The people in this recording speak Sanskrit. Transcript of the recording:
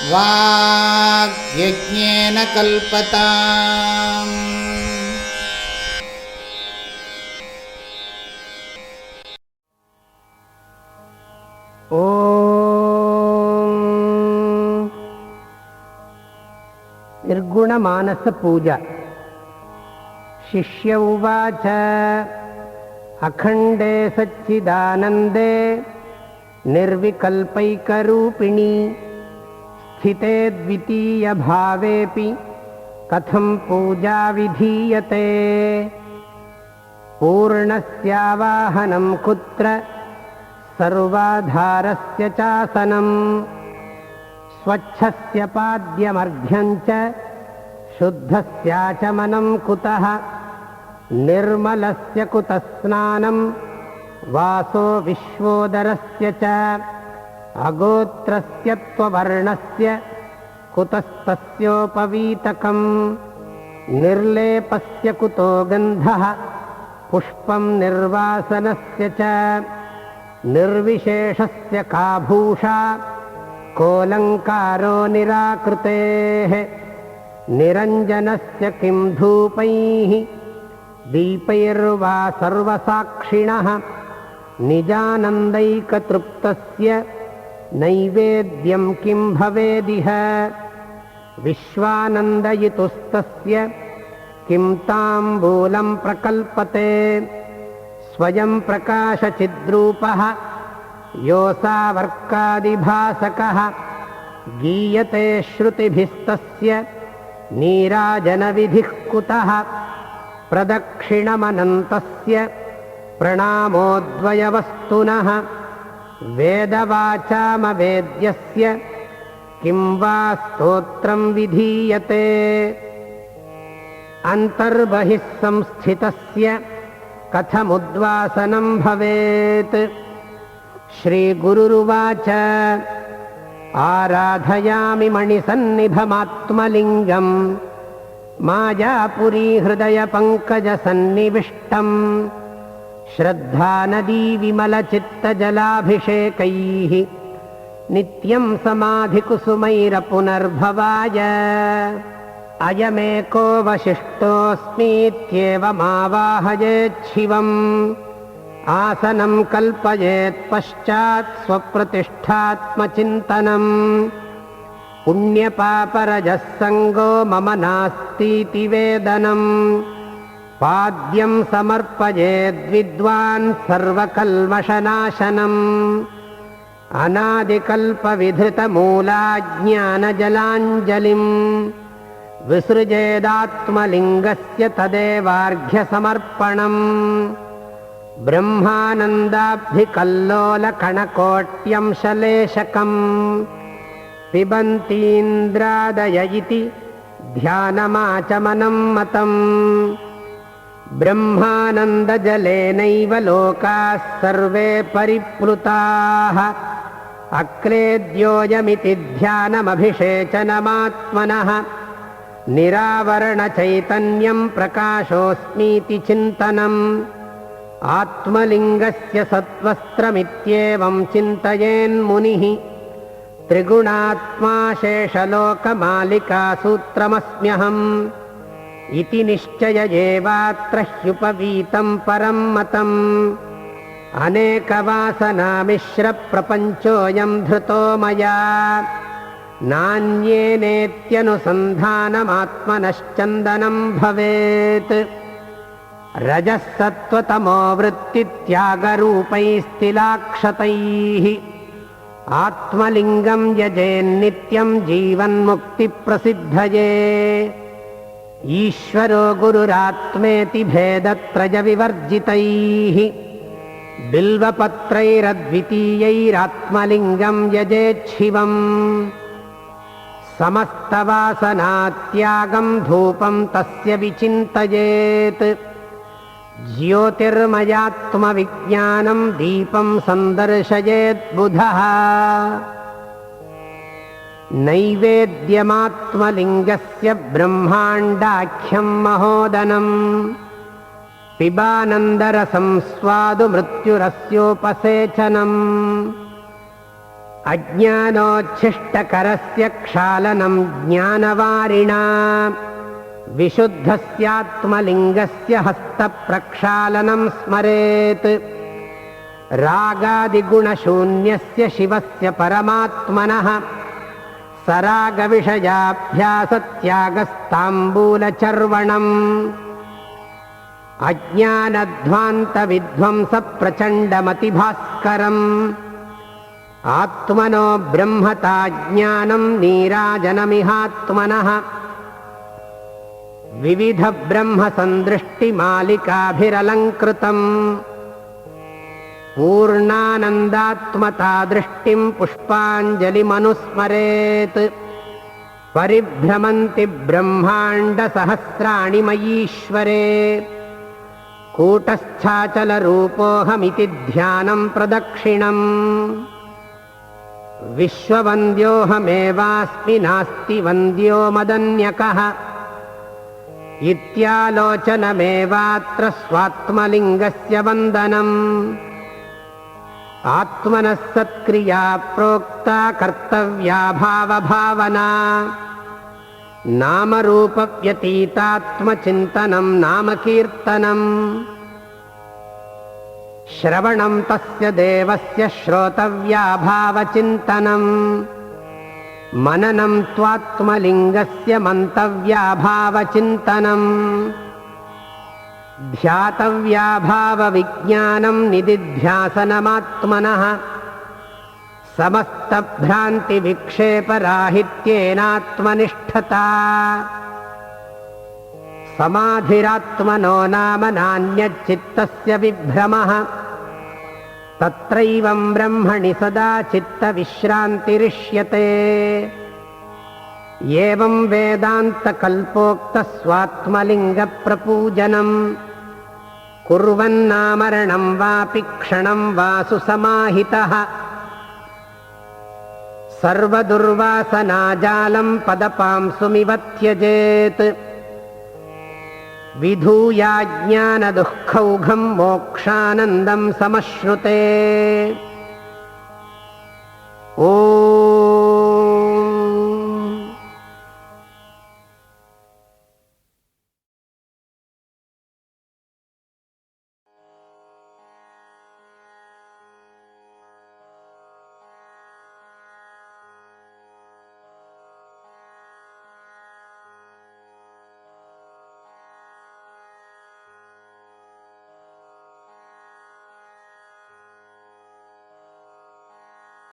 वाग्यज्ञेन कल्पताम्। ॐ निर्गुणमानसपूजा। शिष्य उवाच अखण्डे सच्चिदानन्दे निर्विकल्पैकरूपिणी स्थिते द्वितीयभावेऽपि कथं पूजा विधीयते। पूर्णस्यावाहनं कुत्र सर्वाधारस्य चासनं स्वच्छस्य पाद्यमर्घ्यं च शुद्धस्याचमनं कुतः निर्मलस्य कुतः स्नानं वासो विश्वोदरस्य च अगोत्रस्य त्ववर्णस्य कुतस्तस्योपवीतकं निर्लेपस्य कुतो गन्धः पुष्पं निर्वासनस्य च निर्विशेषस्य का भूषा कोऽलङ्कारो निराकृतेः निरञ्जनस्य किं धूपैः दीपैर्वा सर्वसाक्षिणः निजानन्दैकतृप्तस्य नैवेद्यं किं भवेदिह विश्वानन्दयितुस्तस्य किं ताम्बूलं प्रकल्पते स्वयं प्रकाशचिद्रूपः योऽसावर्कादिभासकः गीयते श्रुतिभिस्तस्य नीराजनविधिः कुतः प्रदक्षिणमनन्तस्य प्रणामोद्वयवस्तुनः वेदवाचामवेद्यस्य किं वा स्तोत्रं विधीयते अन्तर्बहिः संस्थितस्य कथमुद्वासनं भवेत्। श्रीगुरुरुवाच आराधयामि मणिसन्निभमात्मलिङ्गं मायापुरी हृदयपङ्कजसन्निविष्टम् श्रद्धानदी विमलचित्तजलाभिषेकैः नित्यं समाधिकुसुमैरपुनर्भवाय अयमेको वसिष्ठोऽस्मीत्येवमावाहयेच्छिवम् आसनं कल्पयेत् पश्चात् स्वप्रतिष्ठात्मचिन्तनम् पुण्यपापरजः सङ्गो मम नास्तीति वेदनम् पाद्यं समर्पयेद्विद्वान् सर्वकल्मषनाशनम् अनादिकल्पविधृतमूलाज्ञानजलाञ्जलिम् विसृजेदात्मलिङ्गस्य तदेवार्घ्यसमर्पणम् ब्रह्मानन्दाब्धिकल्लोलकणकोट्यंशलेशकम् पिबन्तीन्द्रादय इति ध्यानमाचमनं मतम् ब्रह्मानन्दजलेनैव लोकाः सर्वे परिप्लुताः अक्लेद्योऽयमिति ध्यानमभिषेचनमात्मनः निरावरणचैतन्यं प्रकाशोऽस्मीति चिन्तनम् आत्मलिङ्गस्य सत्वस्त्रमित्येवं चिन्तयेन्मुनिः त्रिगुणात्मा शेषलोकमालिकासूत्रमस्म्यहम् इति निश्चय एवात्र ह्युपवीतं परं मतम् अनेकवासनामिश्रप्रपञ्चोऽयं धृतो मया नान्येनेत्यनुसन्धानमात्मनश्चन्दनं भवेत् रजः सत्त्वतमो वृत्तित्यागरूपैस्तिलाक्षतैः आत्मलिङ्गं यजेन्नित्यं जीवन्मुक्तिप्रसिद्धये ईश्वरो गुरुरात्मेति भेदत्रयविवर्जितैः बिल्वपत्रैरद्वितीयैरात्मलिङ्गं यजेच्छिवम् समस्तवासनात्यागं धूपं तस्य विचिन्तयेत् ज्योतिर्मयात्मविज्ञानं दीपं सन्दर्शयेत् बुधः नैवेद्यमात्मलिङ्गस्य ब्रह्माण्डाख्यं महोदनम् पिबानन्दरसं स्वादु मृत्युरस्योपसेचनम् अज्ञानोच्छिष्टकरस्य क्षालनं ज्ञानवारिणा विशुद्धस्यात्मलिङ्गस्य हस्तप्रक्षालनं स्मरेत् रागादिगुणशून्यस्य शिवस्य परमात्मनः सरागविषयाभ्यासत्यागस्ताम्बूलचर्वणम् अज्ञानध्वान्तविध्वंसप्रचण्डमतिभास्करम् आत्मनो ब्रह्मता ज्ञानं नीराजनमिहात्मनः विविधब्रह्मसन्दृष्टिमालिकाभिरलङ्कृतम् पूर्णानन्दात्मता दृष्टिं पुष्पाञ्जलिमनुस्मरेत् परिभ्रमन्ति ब्रह्माण्डसहस्राणि मयीश्वरे कूटस्थाचलरूपोऽहमिति ध्यानं प्रदक्षिणम् विश्ववन्द्योऽहमेवास्मि नास्ति वन्द्यो मदन्यकः इत्यालोचनमेवात्र स्वात्मलिङ्गस्य वन्दनम् आत्मनः सत्क्रिया प्रोक्ता कर्तव्या भावभावना नामरूपव्यतीतात्मचिन्तनं नामकीर्तनम् श्रवणं तस्य देवस्य श्रोतव्या भावचिन्तनम् मननं त्वात्मलिङ्गस्य मन्तव्या भावचिन्तनम् ध्यातव्या भावविज्ञानं निदिध्यासनमात्मनः समस्तभ्रान्तिविक्षेपराहित्येनात्मनिष्ठता समाधिरात्मनो नाम नान्यच्चित्तस्य विभ्रमः तत्रैवं ब्रह्मणि सदा चित्तविश्रान्तिरिष्यते एवं वेदान्तकल्पोक्तस्वात्मलिङ्गप्रपूजनम् कुर्वन्नामरणं वापि क्षणं वासु समाहितः सर्वदुर्वासनाजालं पदपांसुमिव त्यजेत् विधूयाज्ञानदुःखौघं मोक्षानन्दं समश्नुते। ॐ